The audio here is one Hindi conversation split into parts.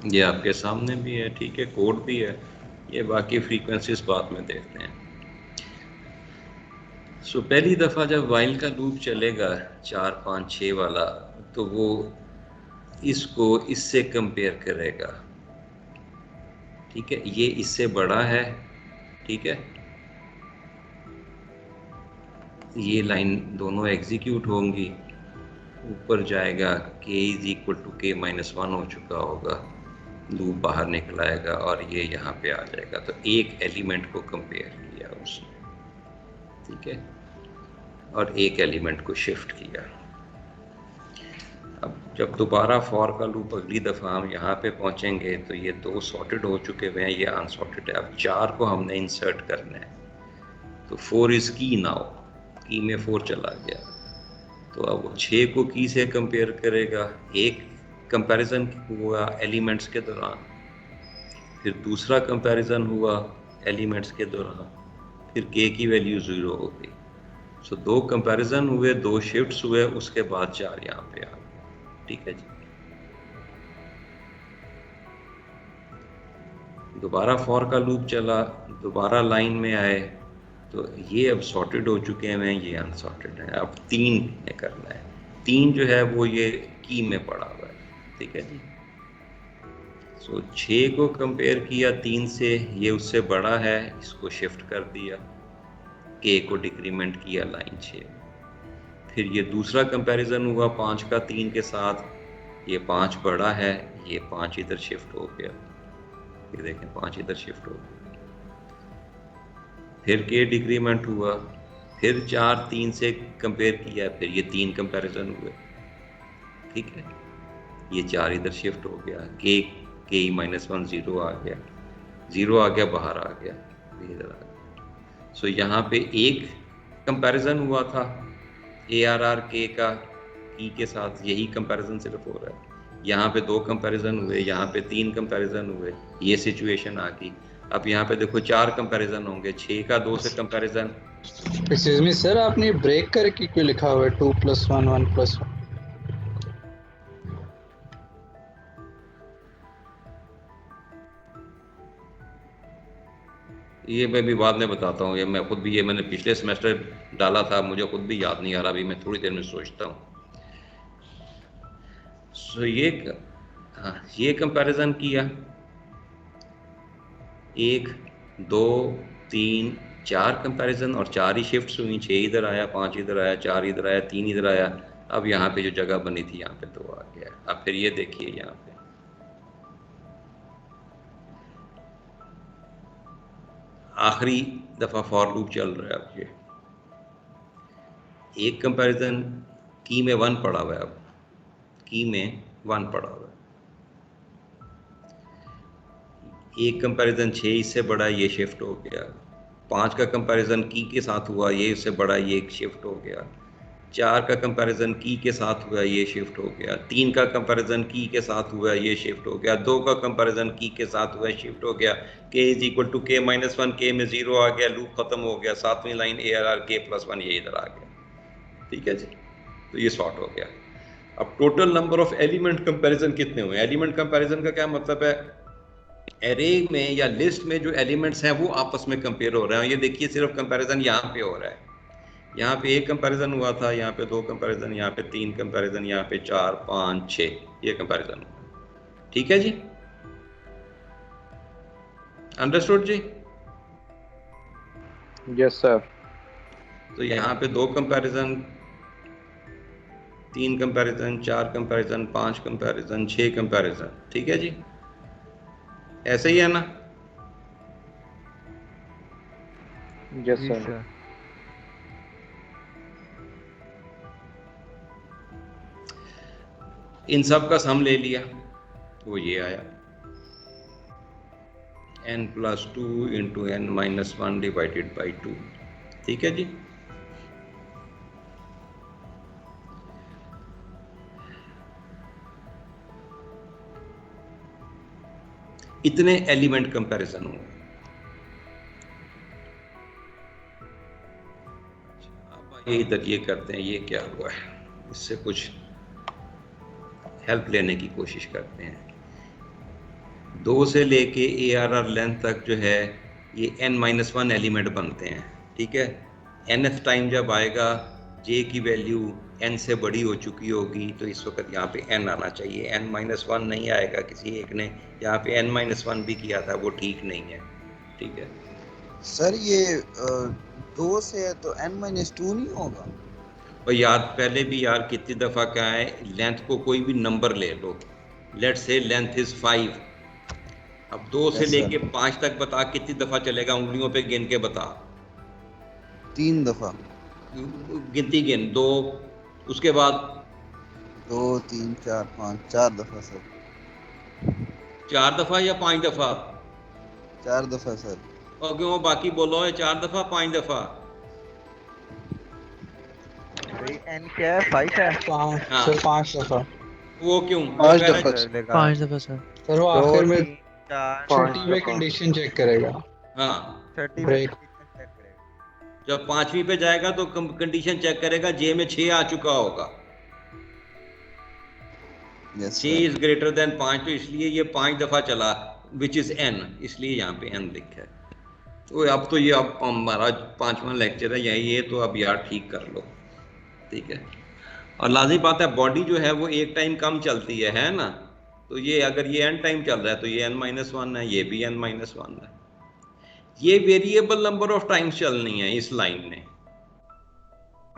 ये आपके सामने भी है, ठीक है, कोड भी है ये, बाकी फ्रीक्वेंसीज बाद में देखते हैं। सो पहली दफ़ा जब वाइल का लूप चलेगा 4 5 6 वाला, तो वो इसको इससे कंपेयर करेगा, ठीक है, ये इससे बड़ा है, ठीक है, ये लाइन दोनों एग्जीक्यूट होंगी, ऊपर जाएगा k is equal to k minus 1 हो चुका होगा, लूप बाहर निकल आएगा और ये यहाँ पे आ जाएगा। तो एक एलिमेंट को कंपेयर किया उसने, ठीक है, और एक एलिमेंट को शिफ्ट किया। अब जब दोबारा फॉर का लूप अगली दफ़ा हम यहाँ पे पहुँचेंगे तो ये 2 सॉर्टेड हो चुके हुए हैं, ये अनसॉर्टेड है। अब 4 को हमने इंसर्ट करना है, तो 4 इज़ की नाउ, की में 4 चला गया, तो अब वो 6 को की से कंपेयर करेगा। एक कंपैरिजन हुआ एलिमेंट्स के दौरान, फिर दूसरा कंपैरिजन हुआ एलिमेंट्स के दौरान, फिर k की वैल्यू 0 हो गई। सो 2 कंपैरिजन हुए, 2 शिफ्ट्स हुए, उसके बाद 4 यहाँ पे आ गया, ठीक है जी। दोबारा फॉर का लूप चला, दोबारा लाइन में आए, तो ये अब सॉर्टेड हो चुके हैं, ये अनसॉर्टेड है। अब 3 ने करना है, 3 जो है वो ये की में पड़ा हुआ है, ठीक है जी। सो 6 को कंपेयर किया 3 से, ये उससे बड़ा है, इसको शिफ्ट कर दिया, k को डिक्रीमेंट किया लाइन 6। फिर ये दूसरा कंपैरिजन हुआ 5 का 3 के साथ, ये 5 बड़ा है, ये 5 इधर शिफ्ट हो गया, ये देखें 5 इधर शिफ्ट हो गया। फिर k डिक्रीमेंट हुआ, फिर 4 3 से कंपेयर किया, फिर ये 3 कंपैरिजन हुए, ठीक है, ये 4 इधर शिफ्ट हो गया, k माइनस 1 0 आ गया, 0 आ गया, बाहर आ गया, इधर आ गया। सो यहाँ पे एक कंपैरिजन हुआ था ARR k का की के साथ, यही कंपैरिजन सिर्फ हो रहा है। यहाँ पे 2 कंपैरिजन हुए, यहाँ पे 3 कंपैरिजन हुए, ये सिचुएशन आ गई। अब यहाँ पे देखो 4 कंपैरिजन होंगे, 6 का 2 से कंपैरिजन। एक्सक्यूज मी सर, आपने ब्रेक करके क्यों लिखा हुआ है 2 + 1 1 + 1? ये मैं भी बाद में बताता हूँ, ये मैं खुद भी, ये मैंने पिछले सेमेस्टर डाला था, मुझे खुद भी याद नहीं आ रहा, अभी मैं थोड़ी देर में सोचता हूँ। सो हाँ, ये कंपैरिजन किया, 1 2 3 4 कंपैरिजन, और 4 ही शिफ्ट्स हुई, 6 इधर आया, 5 इधर आया, 4 इधर आया, 3 इधर आया। अब यहाँ पे जो जगह बनी थी यहाँ पे 2 आ गया। अब फिर ये देखिए, यहाँ पे आखिरी दफ़ा फॉर लूप चल रहा है। अब ये एक कंपैरिजन की में 1 पड़ा हुआ है, अब की में 1 पड़ा हुआ है, एक कंपैरिजन 6 इससे बड़ा, ये शिफ्ट हो गया, 5 का कंपैरिजन की के साथ हुआ, ये इससे बड़ा, ये एक शिफ्ट हो गया, 4 का कंपैरिजन की के साथ हुआ, ये शिफ्ट हो गया, 3 का कंपैरिजन की के साथ हुआ, ये शिफ्ट हो गया, 2 का कंपैरिजन की के साथ हुआ, शिफ्ट हो गया, k is equal to k minus 1, k में 0 आ गया, लूप खत्म हो गया, 7वीं लाइन ARR k प्लस 1, ये इधर आ गया, ठीक है जी। तो ये सॉर्ट हो गया। अब total number of element comparison कितने हुए? एलिमेंट कंपैरिजन का क्या मतलब है? एरे में या लिस्ट में जो एलिमेंट्स हैं वो आपस में कंपेयर हो रहे हैं। ये देखिए, सिर्फ कंपैरिजन यहाँ पे हो रहा है, यहाँ पे 1 कंपैरिजन हुआ था, यहाँ पे 2 कंपैरिजन, यहाँ पे 3 कंपैरिजन, यहाँ पे 4 5 6, ये कंपैरिजन हुआ, ठीक है जी, अंडरस्टूड जी। Yes sir. तो यहाँ पे 2 comparison, 3 comparison, 4 comparison, 5 comparison, 6 comparison, ठीक है जी, ऐसे ही है ना? Yes sir. इन सब का सम ले लिया, वो ये आया, n+2 into n-1 divided by 2, ठीक है जी। इतने एलिमेंट कंपैरिजन हुए। अब ये इधर ये करते हैं, ये क्या हुआ है, इससे कुछ हेल्प लेने की कोशिश करते हैं। 2 से लेके ARR लेंथ तक जो है ये n-1 एलिमेंट बनते हैं, ठीक है। nth टाइम जब आएगा j की वैल्यू n से बड़ी हो चुकी होगी तो इस वक्त यहाँ पे n आना चाहिए, n-1 नहीं आएगा। किसी एक ने यहाँ पे n-1 भी किया था, वो ठीक नहीं है, ठीक है। सर ये 2 से है तो n-2 नहीं होगा? और यार पहले भी यार कितनी दफ़ा क्या है, लेंथ को कोई भी नंबर ले लो, लेट्स से लेंथ इज 5, अब 2 से Yes, लेके sir. 5 तक बता कितनी दफ़ा चलेगा, उंगलियों पे गिन के बता। 3 दफा। गिनती गिन, 2, उसके बाद 2 3 4 5 4 दफा सर। 4 दफ़ा या 5 दफ़ा? 4 दफा सर। और क्यों बाकी बोलो है 4 दफ़ा 5 दफ़ा? भाई एन क्या है 5 है 5 हाँ। सर, 5 दफा। वो क्यों? 5 कह रहा दफा। है- 5 दफा सर। सर वो 2 आखिर में 3 4 छठी में कंडीशन चेक करेगा। हाँ, 30 ब्रेक। चेक करेगा। जब 5वीं पे जाएगा तो कंडीशन चेक करेगा, जे में 6 आ चुका होगा, yes 6 sir. Is greater than 5, तो इसलिए ये 5 दफ़ा चला, विच इज़ n, इसलिए यहाँ पे n लिखा है। तो अब तो ये अब हमारा 5वां लेक्चर है यही, ये तो अब यार ठीक कर लो, ठीक है। और लाज़मी बात है बॉडी जो है वो एक टाइम कम चलती है ना, तो ये अगर ये n टाइम चल रहा है तो ये n-1 है, ये भी n-1 है। ये वेरिएबल नंबर ऑफ टाइम्स चलनी है इस लाइन में,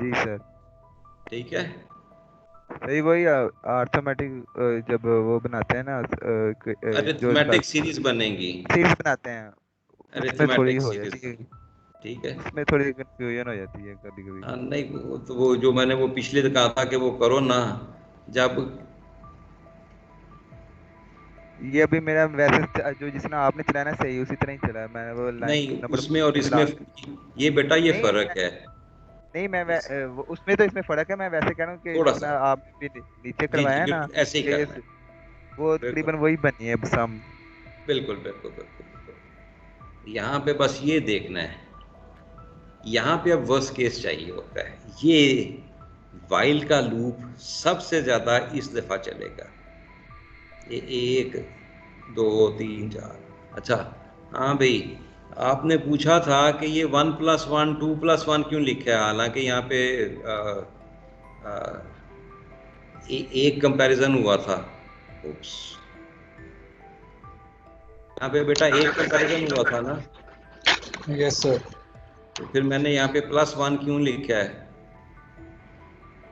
जी सर। ठीक है। सही वही अर्थमेटिक जब वो बनाते हैं ना जो अरिथमेटिक सीरीज बनेगी, सीरीज बनाते हैं उसमें थोड़ी अरिथमेटिक हो सीरीज, जाती है, ठीक है। उसमें थोड़ी कंफ्यूजन हो जाती है कभी कभी। हाँ नहीं, वो तो वो जो मैंने वो पिछले कहा था कि वो करो ना, जब ये अभी मेरा वैसे जो जिसने आपने चलाया ना सही उसी तरह ही चला है, मैंने वो लाइन नहीं नंबर उसमें और इसमें लास्ट। ये बेटा ये नहीं फर्क है नहीं उसमें तो इसमें फर्क है, मैं वैसे कह रहा हूँ कि थोड़ा सा। जितना आपने भी नीचे जी करवाया जी है ना बिल्कुल ऐसे ही करना केस, है, वो बिल्कुल तकरीबन वही बनी है सम। बिल्कुल बिल्कुल बिल्कुल बिल्कुल। यहाँ पे बस ये देखना है, यहाँ पे अब वर्स्ट केस चाहिए होता है, ये वाइल का लूप सबसे ज़्यादा इस दफ़ा चलेगा, ये 1 2 3 4। अच्छा हाँ भाई, आपने पूछा था कि ये 1+1 2+1 क्यों लिखा है, हालांकि यहाँ पे आ, एक कंपैरिजन हुआ था। उप्स, यहाँ पे बेटा एक कंपैरिजन हुआ था ना, यस सर। तो फिर मैंने यहाँ पे +1 क्यों लिखा है,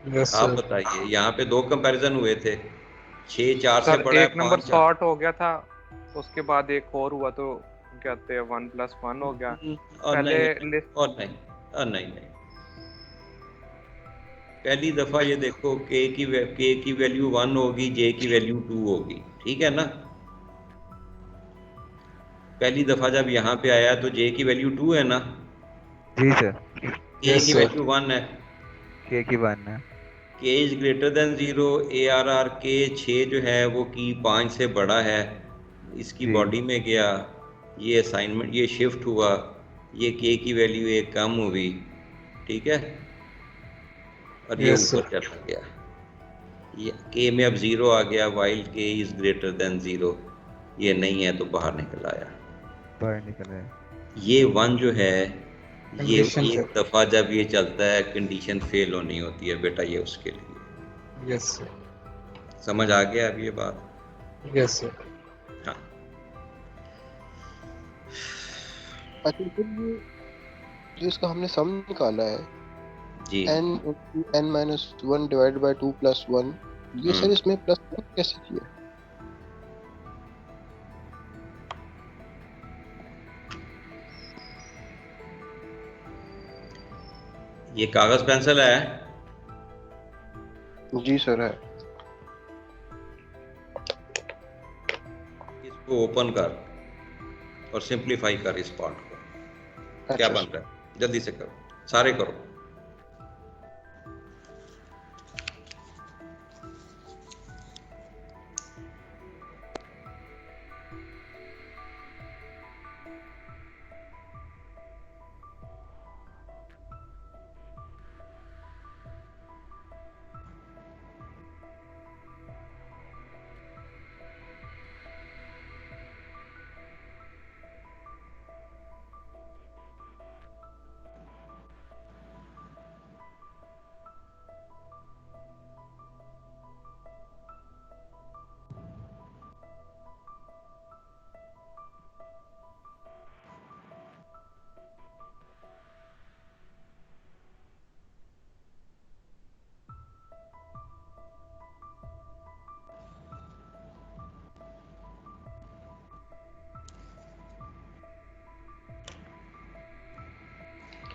यस आप सर। बताइए। यहाँ पे 2 कंपैरिजन हुए थे, 6 4 से सर बड़ा है, एक नंबर 5 4। शॉर्ट हो गया था, उसके बाद एक और हुआ तो कहते हैं 1+1 हो गया और पहले नहीं लिस्ट। और नहीं और नहीं, पहली दफ़ा ये देखो k की वैल्यू 1 होगी, j की वैल्यू 2 होगी, ठीक है ना। पहली दफ़ा जब यहाँ पे आया तो j की वैल्यू 2 है ना, जी सर। k यस की सर। वैल्यू 1 है, के की वन है। k is greater than 0, ARR k 6 जो है वो की 5 से बड़ा है, इसकी जी बॉडी में गया, ये असाइनमेंट ये शिफ्ट हुआ, ये k की वैल्यू एक कम हुई, ठीक है, और ये यस ऊपर सर। चला गया, ये k में अब 0 आ गया, while k is greater than 0, ये नहीं है तो बाहर निकल आया। बाहर निकल रहा है। ये 1 जो है ये कंडीशन एक फेल। दफ़ा जब ये चलता है कंडीशन फेल होनी होती है बेटा, ये उसके लिए। Yes sir. समझ आ गया अब ये बात? Yes sir. हाँ अच्छा फिर ये जो इसका हमने सम निकाला है जी। n-1 डिवाइडेड बाय 2+1, ये सर इसमें +1 कैसे किया? ये कागज पेंसिल है, जी सर है। इसको ओपन कर और सिंप्लीफाई कर इस पार्ट को, क्या अच्छा बन रहा है जल्दी से करो, सारे करो।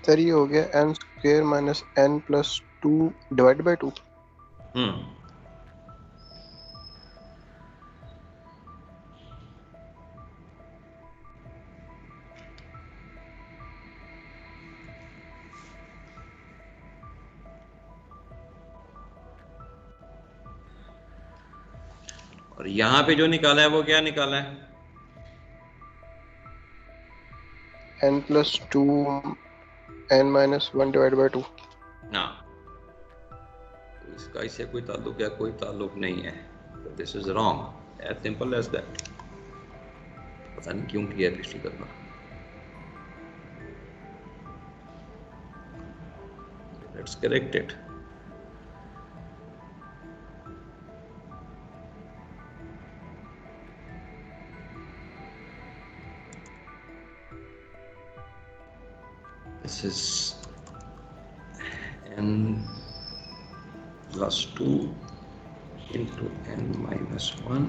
सर ये हो गया n square minus n plus 2 divide by 2। और यहाँ पे जो निकाला है वो क्या निकाला है? n plus 2 n minus 1 divide by 2। हाँ, तो इसका इससे कोई ताल्लुक है? कोई ताल्लुक नहीं है। This is wrong, as simple as that. पता नहीं क्यों किया पिछली दफा। Let's correct it. This is n plus 2 into n minus 1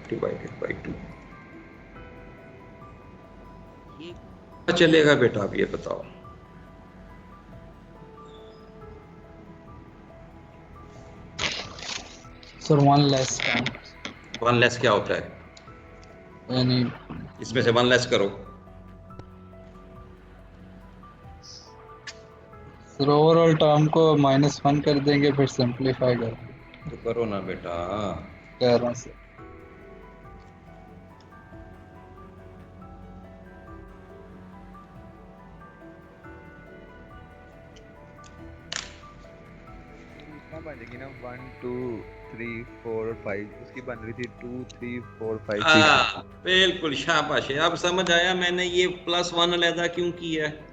divided by 2। ये क्या चलेगा बेटा, आप ये बताओ। Sir one less time, one less क्या होता है? यानी इसमें से वन लेस करो। सर ओवरऑल टर्म को -1 कर देंगे, फिर सिंप्लीफाई कर देंगे। तो करो ना बेटा। कह रहा हूँ सर। इतना बन जाएगी ना 1 2 3 4 और 5, उसकी बन रही थी 2 3 4 5 6। बिल्कुल, शाबाश है। अब समझ आया मैंने ये +1 अलहदा क्यों किया है।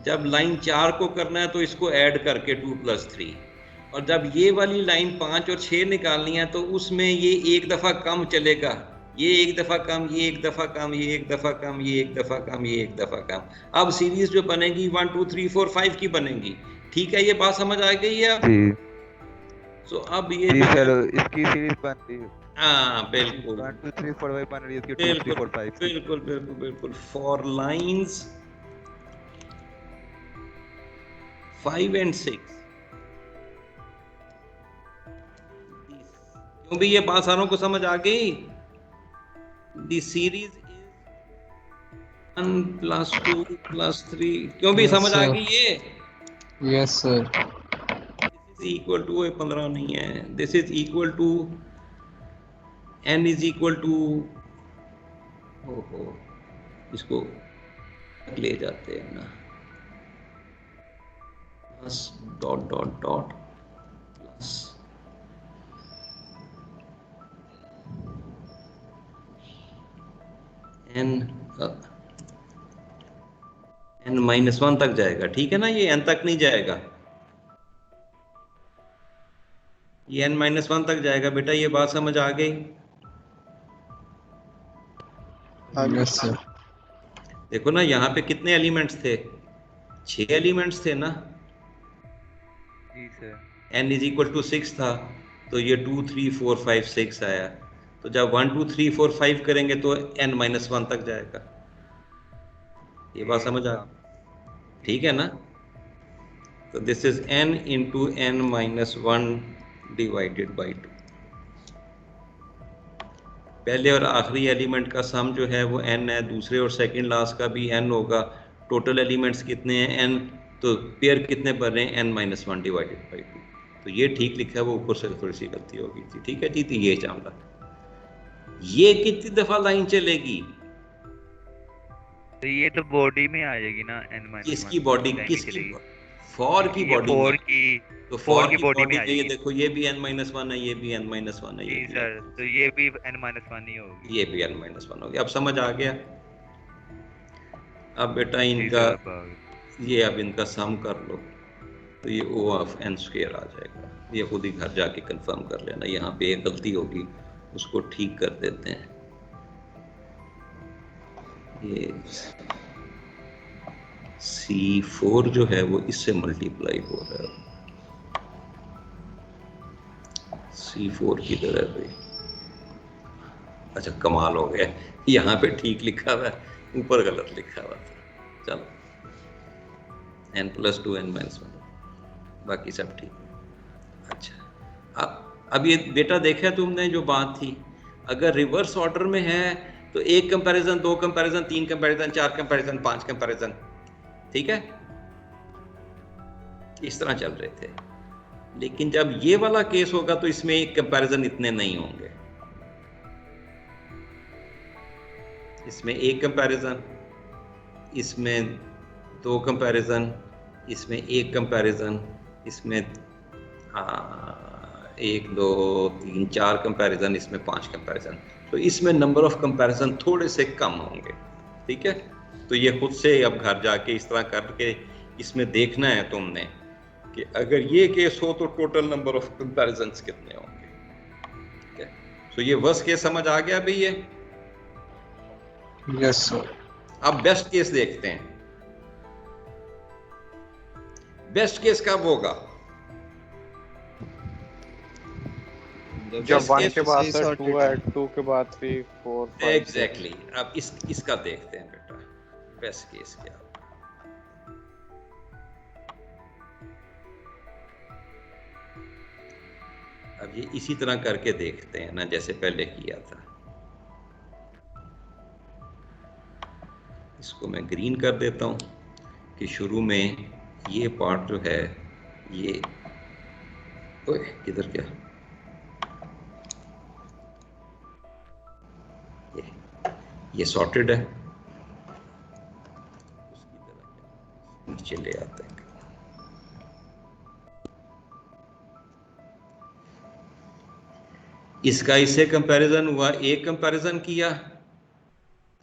जब लाइन 4 को करना है तो इसको ऐड करके 2 + 3, और जब ये वाली लाइन 5 और 6 निकालनी है तो उसमें ये एक दफ़ा कम चलेगा, ये एक दफ़ा कम, ये एक दफ़ा कम, ये एक दफ़ा कम, ये एक दफ़ा कम, ये एक दफ़ा कम। अब सीरीज जो बनेगी 1 2 3 4 5 की बनेगी। ठीक है, ये बात समझ आ गई है अब? जी सो अब ये जी सर, इसकी सीरीज बन रही है। हाँ बिल्कुल 1 2 3 4 5 बन रही है, इसकी 2 बिल्कुल 3 4 5। बिल्कुल बिल्कुल बिल्कुल। फॉर लाइंस 5 and 6, क्यों भी ये बात सारों को समझ आ गई? द सीरीज इज 1 + 2 + 3, क्यों भी Yes, समझ आ sir. गई ये? Yes sir. This is equal to 15 नहीं है, this is equal to n is equal to, ओहो इसको ले जाते हैं ना, plus dot dot dot plus n-1 तक जाएगा। ठीक है ना, ये n तक नहीं जाएगा, ये n-1 तक जाएगा। बेटा ये बात समझ आ गई? Yes sir. देखो ना, यहाँ पे कितने एलिमेंट्स थे? 6 एलिमेंट्स थे ना। जी सर। n = 6 था, तो ये 2 3 4 5 6 आया। तो जब 1 2 3 4 5 करेंगे तो n-1 तक जाएगा। ये बात समझ आ, ठीक है ना? तो this is n × n-1 divided by 2। पहले और आखिरी एलिमेंट का सम जो है वो n है, दूसरे और सेकंड लास्ट का भी n होगा। टोटल एलिमेंट्स कितने हैं? n। तो पेयर कितने बन रहे हैं? n-1 divided by 2। तो ये ठीक लिखा है, वो ऊपर से थोड़ी सी गलती हो गई थी। ठीक है जी, तो ये मामला। ये कितनी दफा लाइन चलेगी? तो ये तो बॉडी में आ जाएगी ना n-1। किसकी बॉडी? किसकी? फॉर की बॉडी। फॉर की, तो फॉर की बॉडी बॉडी में आ में ये जाएगी। देखो, ये भी n-1 है, ये भी n-1 है, जी ये भी सर, तो ये भी n-1 ही होगी। ये भी n-1 होगी। अब समझ आ गया? अब बेटा जी इनका सर, ये अब इनका सम कर लो, तो ये O(n)² आ जाएगा। ये खुद ही घर जाके कंफर्म कर लेना। यहाँ पे एक गलती होगी, उसको ठीक कर देते हैं। ये C4 जो है वो इससे मल्टीप्लाई हो रहा है, C4 की तरह पे। अच्छा कमाल हो गया, यहाँ पे ठीक लिखा हुआ है, ऊपर गलत लिखा हुआ था। चलो n+2 n-1, बाकी सब ठीक। अच्छा, अब ये बेटा देखा तुमने जो बात थी, अगर रिवर्स ऑर्डर में है तो 1 comparison, 2 comparison, 3 comparison, 4 comparison, 5 comparison, ठीक है, इस तरह चल रहे थे। लेकिन जब ये वाला केस होगा तो इसमें 1 कंपैरिजन इतने नहीं होंगे, इसमें 1 कंपैरिजन, इसमें 2 कंपैरिजन, इसमें 1 कंपैरिजन, इसमें 1 2 3 4 कंपैरिजन, इसमें 5 कंपैरिजन। तो इसमें नंबर ऑफ कंपैरिजन थोड़े से कम होंगे, ठीक है। तो ये खुद से अब घर जाके इस तरह करके इसमें देखना है तुमने कि अगर ये केस हो तो टोटल नंबर ऑफ कंपैरिजन्स कितने होंगे, ठीक है। तो ये वर्स्ट केस समझ आ गया भाई ये। Yes sir. अब बेस्ट केस देखते हैं। बेस्ट केस कब होगा? जब best 1 case के बाद से सर sorted 2 है, 2 के बाद 3 4 5 एग्जैक्टली। अब इसका देखते हैं बेटा, बेस्ट केस क्या। अब ये इसी तरह करके देखते हैं ना जैसे पहले किया था। इसको मैं ग्रीन कर देता हूं कि शुरू में ये पार्ट जो है ये, ओए किधर गया, ये सॉर्टेड है, उसकी तरह नीचे ले आते हैं। इसका इससे कंपैरिजन हुआ, 1 कंपैरिजन किया,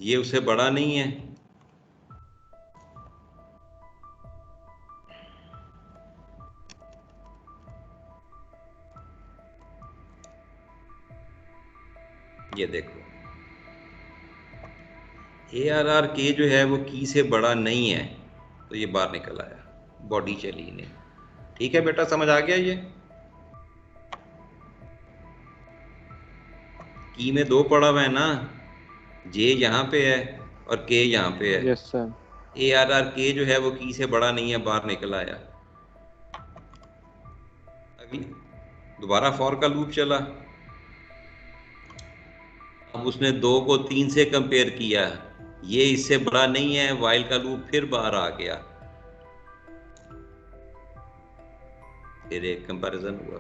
ये उससे बड़ा नहीं है, ये देखो ARR के जो है वो की से बड़ा नहीं है, तो ये बाहर निकल आया, बॉडी चली नहीं। ठीक है बेटा, समझ आ गया ये। की में 2 पड़ा हुआ है ना, जे यहाँ पे है और के यहाँ पे है। Yes sir. ARR के जो है वो की से बड़ा नहीं है, बाहर निकल आया। अभी दोबारा फॉर का लूप चला, अब उसने 2 को 3 से कंपेयर किया, ये इससे बड़ा नहीं है, वाइल का लूप फिर बाहर आ गया, फिर 1 कंपैरिजन हुआ,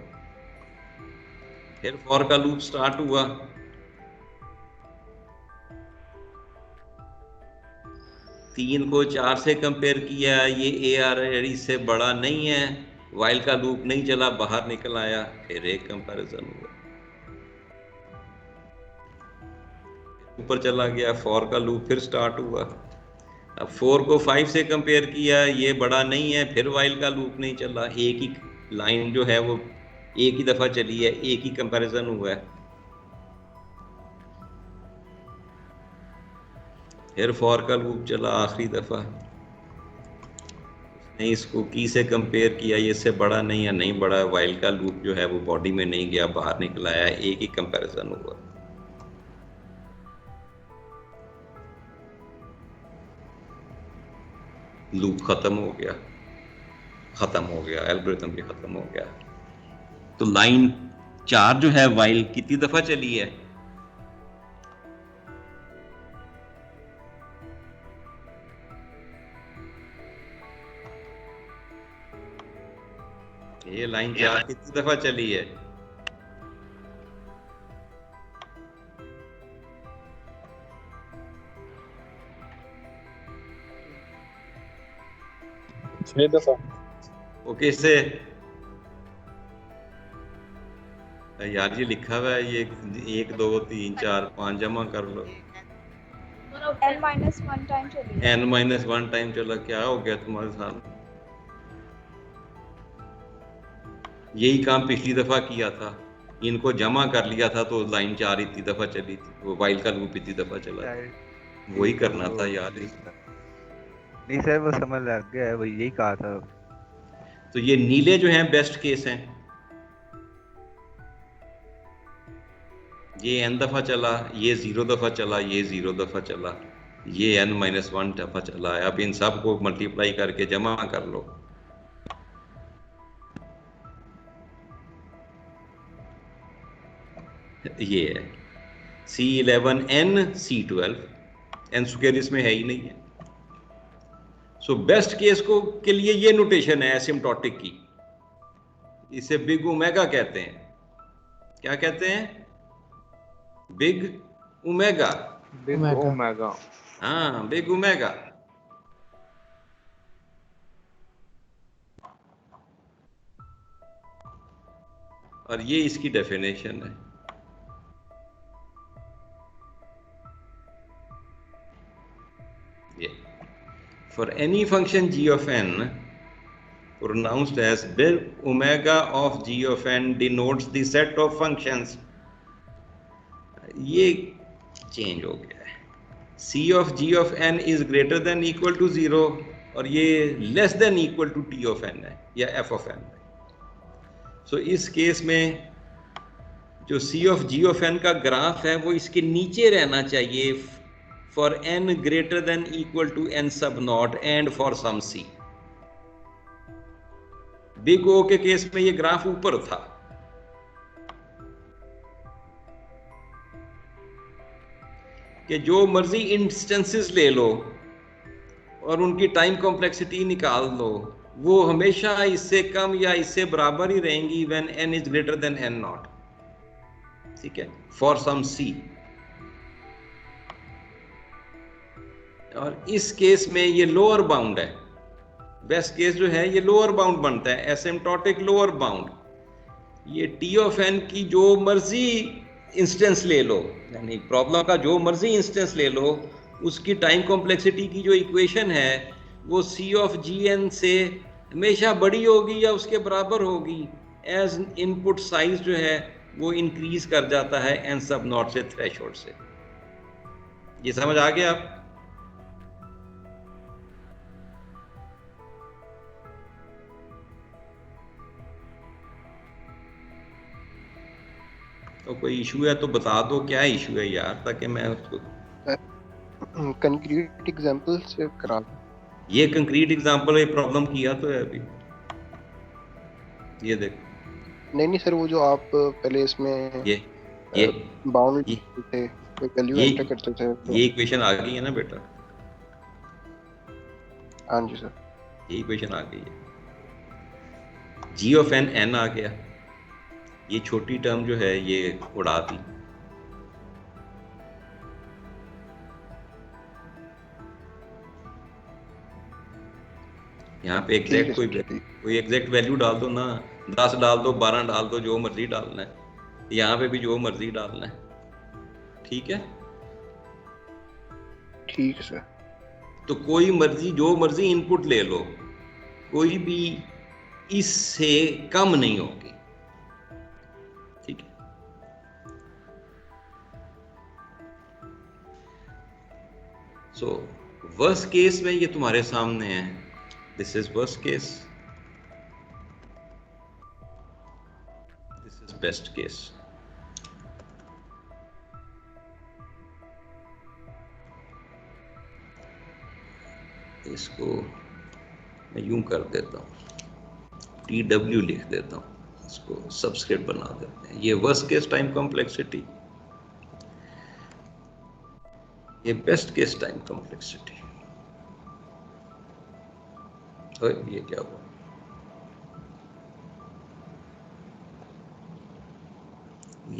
फिर फॉर का लूप स्टार्ट हुआ, तीन को 4 से कंपेयर किया, ये ARR इससे बड़ा नहीं है, वाइल का लूप नहीं चला, बाहर निकल आया, फिर 1 कंपैरिजन हुआ, ऊपर चला गया, फॉर का लूप फिर स्टार्ट हुआ। अब 4 को 5 से कंपेयर किया, ये बड़ा नहीं है, फिर वाइल का लूप नहीं चला, एक ही लाइन जो है वो एक ही दफा चली है, एक ही कंपैरिजन हुआ है। फिर फॉर का लूप चला आखिरी दफा, उसने इसको की से कंपेयर किया, ये इससे बड़ा नहीं है, नहीं बड़ा, वाइल का लूप जो है वो बॉडी में नहीं गया, बाहर निकल आया, एक ही कंपैरिजन हुआ। लूप खत्म हो गया, एल्गोरिथम भी खत्म हो गया। तो लाइन 4 जो है वाइल कितनी दफा चली है? ये लाइन 4 कितनी दफा चली है? छह दफा। ओके, इससे यार ये लिखा हुआ है, ये 1 2 3 4 5 जमा कर लो। n-1 टाइम चली है। n-1 टाइम चला, क्या हो गया तुम्हारे साथ? यही काम पिछली दफा किया था, इनको जमा कर लिया था तो लाइन 4 इतनी दफा चली थी, वो वाइल का लूप इतनी दफा चला, वही करना था यार। नहीं सर, वो समझ लग गया है, वही यही कहा था। तो ये नीले जो हैं बेस्ट केस हैं, ये n दफा चला, ये 0 दफा चला, ये 0 दफा चला, ये n-1 दफा चला है। अब इन सब को मल्टीप्लाई करके जमा कर लो। ये है C11 n C12 n square इसमें है ही नहीं है। सो बेस्ट केस को के लिए ये नोटेशन है एसिम्प्टोटिक की, इसे बिग ओमेगा कहते हैं। क्या कहते हैं? Big omega. Big omega. हाँ, बिग ओमेगा। और ये इसकी डेफिनेशन है। ये for any function g of n pronounced as big omega of g of n denotes the set of functions। ये चेंज हो गया है। c of g of n is greater than equal to 0 और ये less than equal to t of n है या f of n है। सो इस केस में जो c of g of n का ग्राफ है वो इसके नीचे रहना चाहिए for n greater than equal to n sub naught and for some c। Big O के केस में ये ग्राफ ऊपर था, कि जो मर्जी इंस्टेंसेस ले लो और उनकी टाइम कॉम्प्लेक्सिटी निकाल लो, वो हमेशा इससे कम या इससे बराबर ही रहेंगी when n is greater than n naught। ठीक है, for some c। और इस केस में ये लोअर बाउंड है। बेस्ट केस जो है ये लोअर बाउंड बनता है, एसिम्प्टोटिक लोअर बाउंड। ये टी ऑफ एन की जो मर्जी इंस्टेंस ले लो, यानी प्रॉब्लम का जो मर्जी इंस्टेंस ले लो, उसकी टाइम कॉम्प्लेक्सिटी की जो इक्वेशन है वो सी ऑफ जी एन से हमेशा बड़ी होगी या उसके बराबर होगी एज इनपुट साइज जो है वो इंक्रीज कर जाता है एन सब नॉट से, थ्रेशोल्ड से। ये समझ आ गया आप? तो कोई इशू है तो बता दो, क्या इशू है यार, ताकि मैं उसको कंक्रीट एग्जांपल से करा दूं। ये कंक्रीट एग्जांपल है, प्रॉब्लम किया तो है अभी। ये देखो। नहीं सर, वो जो आप पहले इसमें ये बाउंड ये थे, वैल्यू एंटर करते थे तो ये इक्वेशन आ गई है ना बेटा? हाँ जी सर, ये इक्वेशन आ गई है। जी ऑफ एन एन आ गया, ये छोटी टर्म जो है ये उड़ा दी। यहाँ पे एग्जैक्ट कोई एग्जैक्ट वैल्यू डाल दो ना, 10 डाल दो, 12 डाल दो, जो मर्जी डालना है। यहाँ पे भी जो मर्जी डालना है। ठीक है, ठीक है सर। तो कोई मर्जी जो मर्जी इनपुट ले लो, कोई भी इससे कम नहीं होगी। ठीक है, सो वर्स्ट केस में ये तुम्हारे सामने है। This is worst case, this is best case. इसको मैं यूं कर देता हूं, TW लिख देता हूं, इसको सबस्क्रिप्ट बना देते हैं। ये वर्स्ट केस टाइम कॉम्प्लेक्सिटी, ये बेस्ट केस टाइम कॉम्प्लेक्सिटी। तो ये क्या हुआ?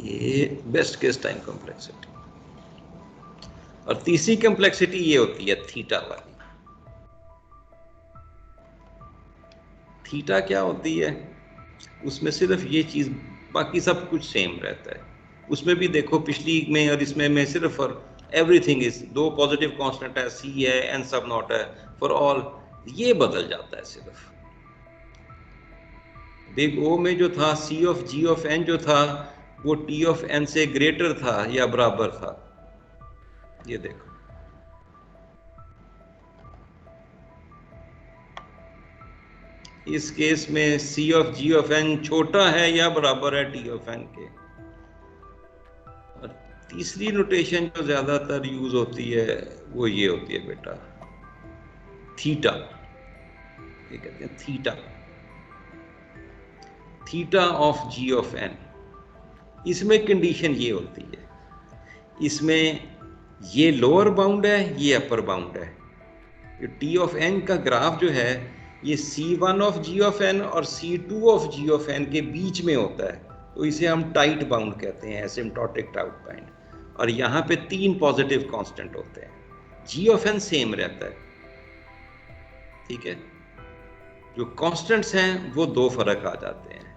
ये बेस्ट केस टाइम कॉम्प्लेक्सिटी। और तीसरी कॉम्प्लेक्सिटी ये होती है थीटा वाली। थीटा क्या होती है? उसमें सिर्फ ये चीज, बाकी सब कुछ सेम रहता है। उसमें भी देखो, पिछली में और इसमें में सिर्फ और एवरीथिंग इज, दो पॉजिटिव कांस्टेंट है, सी है, एन सब नॉट है, फॉर ऑल ये बदल जाता है सिर्फ। बिग ओ में जो था सी ऑफ जी ऑफ एन जो था वो टी ऑफ एन से ग्रेटर था या बराबर था। ये देखो, इस केस में सी ऑफ जी ऑफ एन छोटा है या बराबर है टी ऑफ एन के। और तीसरी नोटेशन जो ज्यादातर यूज होती है वो ये होती है बेटा, थीटा। ये कहते हैं theta, theta of G of N. इसमें कंडीशन ये होती है, इसमें ये लोअर बाउंड है, ये अपर बाउंड है। ये टी ऑफ एन का ग्राफ जो है ये C1 of G of N और C2 of G of N के बीच में होता है, तो इसे हम टाइट बाउंड कहते हैं, एसिम्प्टोटिक टाइट बाउंड। और यहाँ पे 3 पॉजिटिव कांस्टेंट होते हैं, जी ऑफ एन सेम रहता है, ठीक है। जो कांस्टेंट्स हैं वो 2 फर्क आ जाते हैं,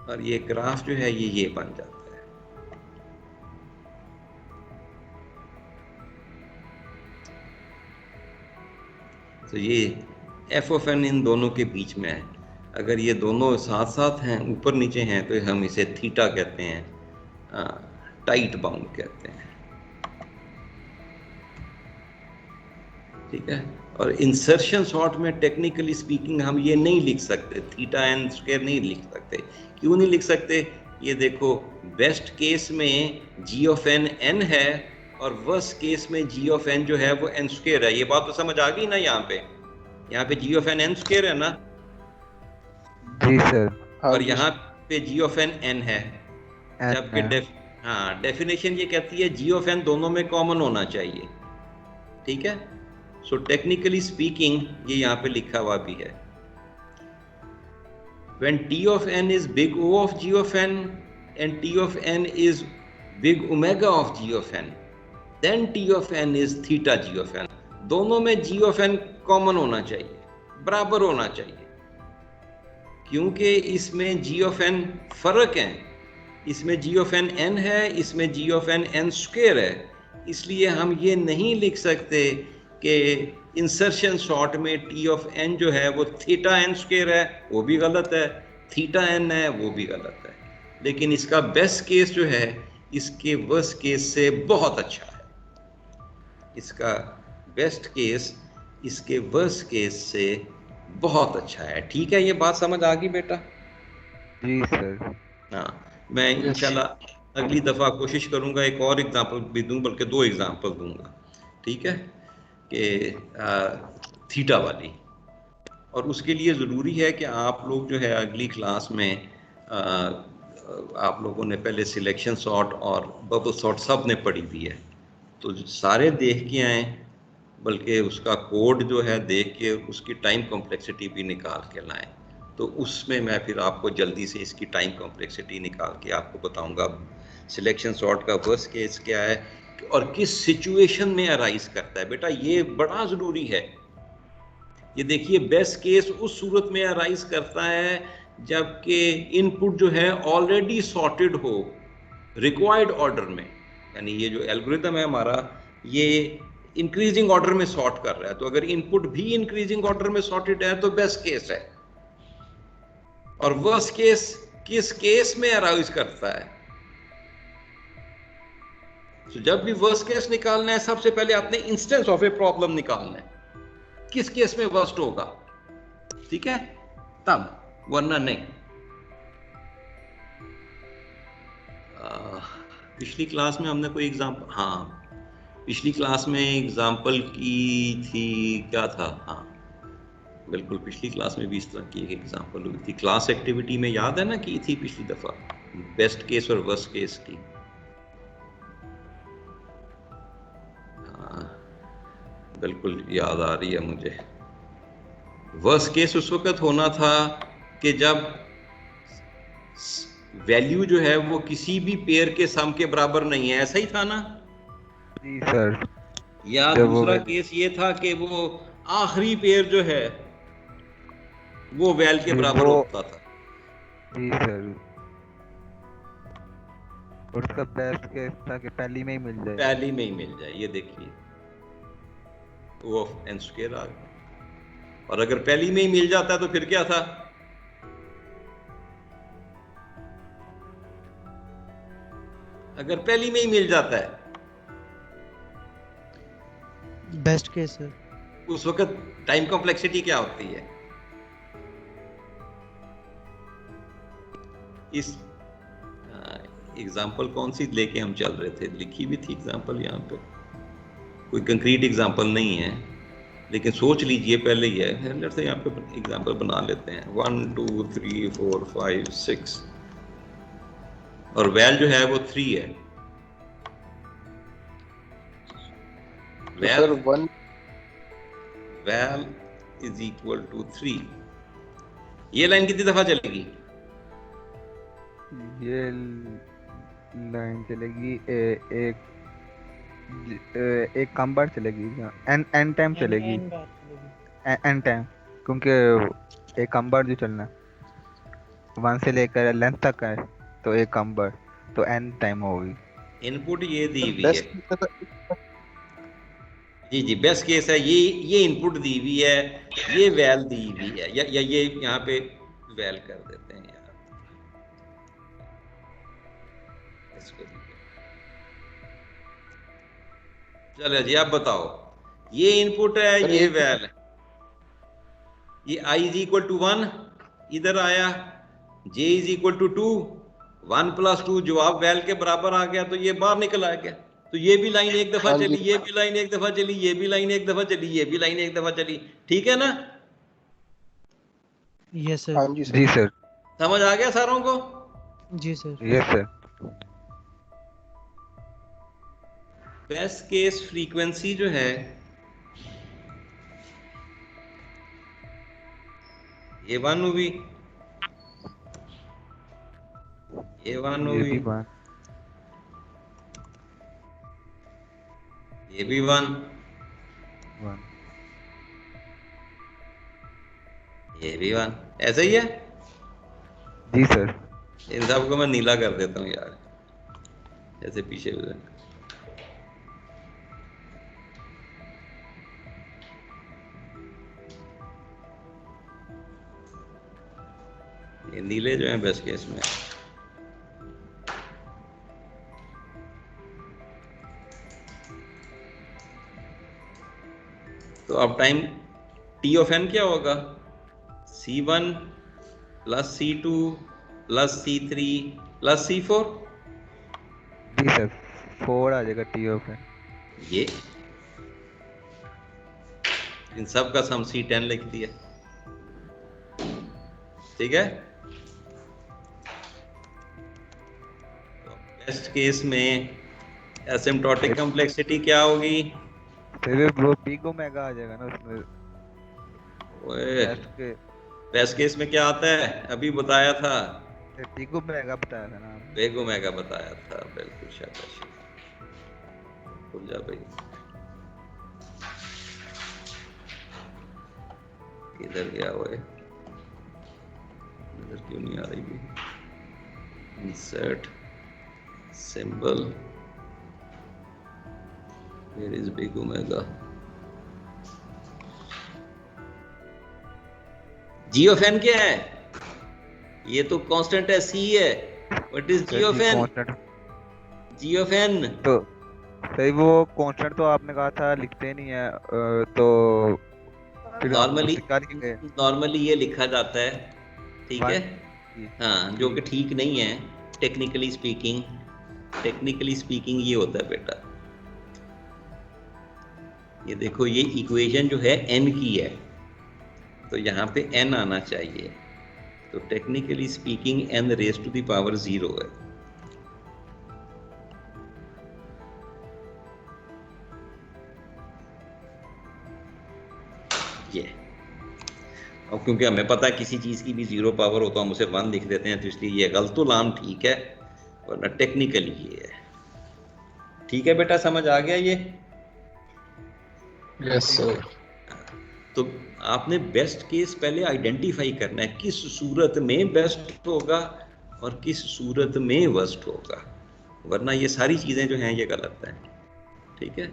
और ये ग्राफ जो है ये बन जाता है। तो ये एफ ऑफ एन इन दोनों के बीच में है। अगर ये दोनों साथ साथ हैं, ऊपर नीचे हैं, तो हम इसे थीटा कहते हैं, टाइट बाउंड कहते हैं, ठीक है। और इंसर्शन सॉर्ट में टेक्निकली स्पीकिंग हम ये नहीं लिख सकते, थीटा एन स्क्वायर नहीं लिख सकते। क्यों नहीं लिख सकते? ये देखो, बेस्ट केस में जी ऑफ एन एन है और वर्स्ट केस में जी ऑफ एन जो है वो एन स्क्वायर है। ये बात तो समझ आ गई ना? यहाँ पे जी ऑफ एन एन स्क्वायर है ना जी सर। और यहाँ पे जी ऑफ एन एन है, जबकि डेफिनेशन ये कहती है जी ऑफ एन दोनों में कॉमन होना चाहिए, ठीक है। सो टेक्निकली स्पीकिंग ये यहाँ पे लिखा हुआ भी है, when t of n is big O of g of n and t of n is big omega of g of n, then t of n is theta g of n। दोनों में g of n कॉमन होना चाहिए, बराबर होना चाहिए, क्योंकि इसमें g of n फर्क है। इसमें g of n n है, इसमें g of n n square है। इसलिए हम ये नहीं लिख सकते कि इंसर्शन शॉर्ट में टी ऑफ एन जो है वो थीटा एन स्क्वायर है, वो भी गलत है, थीटा एन है, वो भी गलत है। लेकिन इसका बेस्ट केस जो है इसके वर्स्ट केस से बहुत अच्छा है। इसका बेस्ट केस इसके वर्स्ट केस से बहुत अच्छा है, ठीक है। ये बात समझ आ गई बेटा? जी सर। हाँ, मैं इंशाल्लाह अगली दफ़ा कोशिश करूँगा एक और एग्जांपल भी दूँ, बल्कि 2 एग्जांपल दूँगा, ठीक है, कि थीटा वाली। और उसके लिए ज़रूरी है कि आप लोग जो है अगली क्लास में आप लोगों ने पहले सिलेक्शन सॉर्ट और बबल सॉर्ट सब ने पढ़ी हुई है, तो सारे देख के आएँ, बल्कि उसका कोड जो है देख के उसकी टाइम कॉम्प्लेक्सिटी भी निकाल के लाएँ। तो उसमें मैं फिर आपको जल्दी से इसकी टाइम कॉम्प्लेक्सिटी निकाल के आपको बताऊँगा सिलेक्शन सॉर्ट का वर्स्ट केस क्या है और किस सिचुएशन में अराइज करता है। बेटा ये बड़ा ज़रूरी है। ये देखिए, बेस्ट केस उस सूरत में अराइज करता है जबकि इनपुट जो है ऑलरेडी सॉर्टेड हो रिक्वायर्ड ऑर्डर में, यानी ये जो एल्गोरिथम है हमारा ये इंक्रीजिंग ऑर्डर में सॉर्ट कर रहा है। तो अगर इनपुट भी इंक्रीजिंग ऑर्डर में सॉर्टेड है तो बेस्ट केस है। और वर्स्ट केस किस केस में अराइज करता है? तो जब भी वर्स्ट केस निकालना है, सबसे पहले आपने इंस्टेंस ऑफ ए प्रॉब्लम निकालना है, किस केस में वर्स्ट होगा, ठीक है, तब, वरना नहीं। पिछली क्लास में हमने कोई एग्जांपल, हाँ पिछली क्लास में एग्जांपल की थी, क्या था, हाँ बिल्कुल, पिछली क्लास में भी इस तरह की एक एग्जांपल हुई थी। क्लास एक्टिविटी में याद है ना, की थी पिछली दफा, बेस्ट केस और वर्स्ट केस की। बिल्कुल याद आ रही है मुझे। वर्स्ट केस उस वक्त होना था कि जब वैल्यू जो है वो किसी भी पेयर के सम के बराबर नहीं है, ऐसा ही था ना? जी सर। या दूसरा केस ये था कि वो आखिरी पेयर जो है वो वैल के बराबर होता था। जी सर। उसका बेस्ट केस था कि पहली में ही मिल जाए, पहली में ही मिल जाए। ये देखिए, वो एन स्क्वायर आ गया। और अगर पहली में ही मिल जाता है तो फिर क्या था? अगर पहली में ही मिल जाता है बेस्ट केस है। उस वक्त टाइम कॉम्प्लेक्सिटी क्या होती है? एग्जांपल कौन सी लेके हम चल रहे थे? लिखी भी थी एग्जांपल यहाँ पे, कोई कंक्रीट एग्जांपल नहीं है, लेकिन सोच लीजिए पहले ही है। लेट्स से यहाँ पे एग्जांपल बना लेते हैं 1 2 3 4 5 6 और वैल जो है वो 3 है। Sir one well is equal to 3। ये लाइन कितनी दफा चलेगी? ये लाइन चलेगी एक कम बार चलेगी, एन टाइम चलेगी, एन टाइम, क्योंकि एक कम बार जो चलना 1 से लेकर लेंथ तक है तो एक कम बार, तो एन टाइम होगी। इनपुट ये दी हुई है बेस्ट जी जी, बेस्ट केस है ये इनपुट दी हुई है, ये वैल दी हुई है, या ये यहाँ पे वैल कर देते हैं यार इसको। चलो जी आप बताओ, ये इनपुट है, ये वैल है, ये i इज इक्वल टू 1 इधर आया, j इज इक्वल टू 2, 1 + 2 जवाब वैल के बराबर आ गया, तो ये बाहर निकल आ गया। तो ये भी लाइन एक दफा चली, ये भी लाइन एक दफा चली, ये भी लाइन एक दफा चली, ये भी लाइन एक दफा चली, ठीक है ना? Yes sir. हाँ जी सर। जी सर। समझ आ गया सारों को? जी sir. Yes sir. Best case frequency जो है ये 1 हुई, ये 1 ये हुई, भी बात ये भी 1, ये भी 1, ऐसे ही है। जी सर। इन सबको मैं नीला कर देता हूँ यार, जैसे पीछे हुए। ये नीले जो हैं बेस्ट केस में, तो अब टाइम t ऑफ n क्या होगा? c1 + c2 + c3 + c4। जी सर, 4 आ जाएगा टी ऑफ है। ये इन सब का सम c10 लिख दिया, ठीक है। तो बेस्ट केस में एसिम्प्टोटिक कॉम्प्लेक्सिटी क्या होगी? फिर वो बिग ओमेगा आ जाएगा ना उसमें। ओए बेस्ट केस में क्या आता है? अभी बताया था, बिग ओमेगा बताया था ना आपने। बिग ओमेगा बताया था, बिल्कुल शाबाश, खुल जा भाई। इधर गया हुआ है, इधर क्यों नहीं आ रही? Insert symbol, where is big omega? G of N क्या है? ये तो कांस्टेंट है, सी है। What is G of N? G of N तो सही, वो कांस्टेंट तो आपने कहा था लिखते नहीं है, तो फिर नॉर्मली ये लिखा जाता है, ठीक है। हाँ, जो कि ठीक नहीं है टेक्निकली स्पीकिंग ये होता है बेटा। ये देखो, ये इक्वेशन जो है n की है, तो यहाँ पे n आना चाहिए, तो टेक्निकली स्पीकिंग n⁻⁴ है। ये और क्योंकि हमें पता है किसी चीज़ की भी 0 पावर हो तो हम उसे 1 लिख देते हैं, तो इसलिए ये गलतुलाम ठीक है, वरना टेक्निकली ये है। ठीक है बेटा, समझ आ गया ये? Yes sir. तो आपने बेस्ट केस पहले आइडेंटिफाई करना है, किस सूरत में बेस्ट होगा और किस सूरत में वर्स्ट होगा, वरना ये सारी चीज़ें जो हैं ये गलत हैं, ठीक है।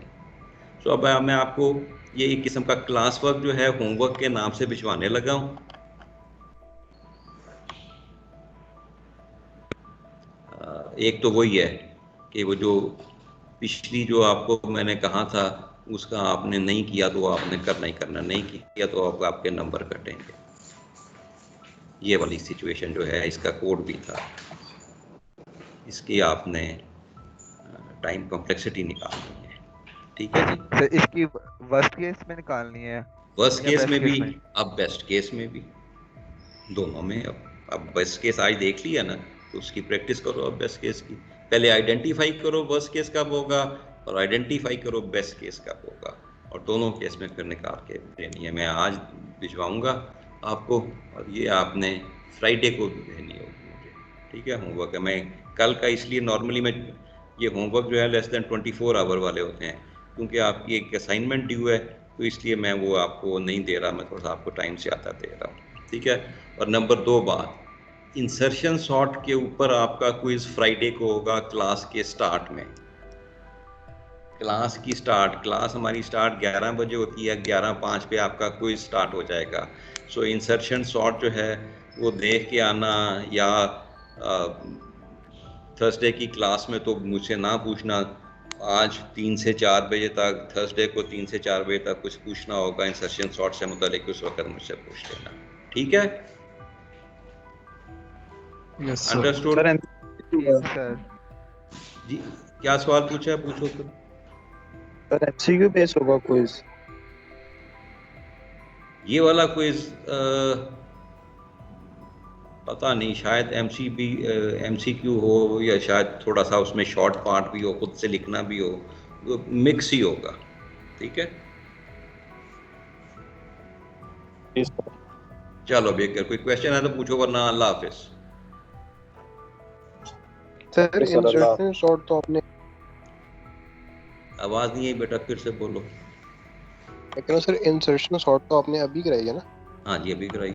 तो अब मैं आपको ये एक किस्म का क्लास वर्क जो है होमवर्क के नाम से भिजवाने लगा हूँ। एक तो वही है कि वो जो पिछली जो आपको मैंने कहा था उसका आपने नहीं किया तो आपने करना ही करना, नहीं किया तो आपके नंबर कटेंगे। ये वाली सिचुएशन जो है, इसका कोड भी था, इसकी आपने टाइम कॉम्प्लेक्सिटी निकालनी है। ठीक है जी। सर इसकी वर्स्ट केस में निकालनी है वर्स्ट या केस बेस्ट में केस भी, में? अब बेस्ट केस में भी, दोनों में। अब बेस्ट केस आज देख लिया ना, तो उसकी प्रैक्टिस करो अब बेस्ट केस की। पहले आइडेंटिफाई करो वर्स्ट केस कब होगा और आइडेंटिफाई करो बेस्ट केस कब होगा, और दोनों केस में फिर निकाल के देनी है। मैं आज भिजवाऊंगा आपको, और ये आपने फ्राइडे को भी देनी होगी मुझे। ठीक है, होमवर्क है। मैं कल का इसलिए नॉर्मली मैं ये होमवर्क जो है लेस देन 24 आवर वाले होते हैं, क्योंकि आपकी एक असाइनमेंट ड्यू है, तो इसलिए मैं वो आपको नहीं दे रहा, मैं थोड़ा सा आपको टाइम से आता दे रहा हूँ। ठीक है। और नंबर 2 बात, इंसर्शन सॉर्ट के ऊपर आपका क्विज फ्राइडे को होगा क्लास के स्टार्ट में। क्लास हमारी स्टार्ट 11 बजे होती है, 11:05 पे आपका क्विज स्टार्ट हो जाएगा। सो इंसर्शन सॉर्ट जो है वो देख के आना, या थर्सडे की क्लास में तो मुझसे ना पूछना। आज 3 से 4 बजे तक, थर्सडे को 3 से 4 बजे तक कुछ पूछना होगा इंसर्शन सॉर्ट से मुतालिक, उस वक्त मुझसे पूछ लेना। ठीक है, यस सर। अंडरस्टूड सर जी। क्या सवाल पूछा है, पूछो फिर। सर एमसीक्यू बेस होगा क्विज? ये वाला क्विज पता नहीं, शायद MCQ हो, या शायद थोड़ा सा उसमें शॉर्ट पार्ट भी हो, खुद से लिखना भी हो, मिक्स ही होगा। ठीक है, चलो अभी अगर कोई क्वेश्चन है तो पूछो, वरना अल्लाह हाफिज। सर इंसर्शन सॉर्ट तो आपने, आवाज नहीं आई बेटा, फिर से बोलो। मैं कह रहा हूं सर इंसर्शन सॉर्ट तो आपने अभी कराई है ना? हाँ जी, अभी कराई।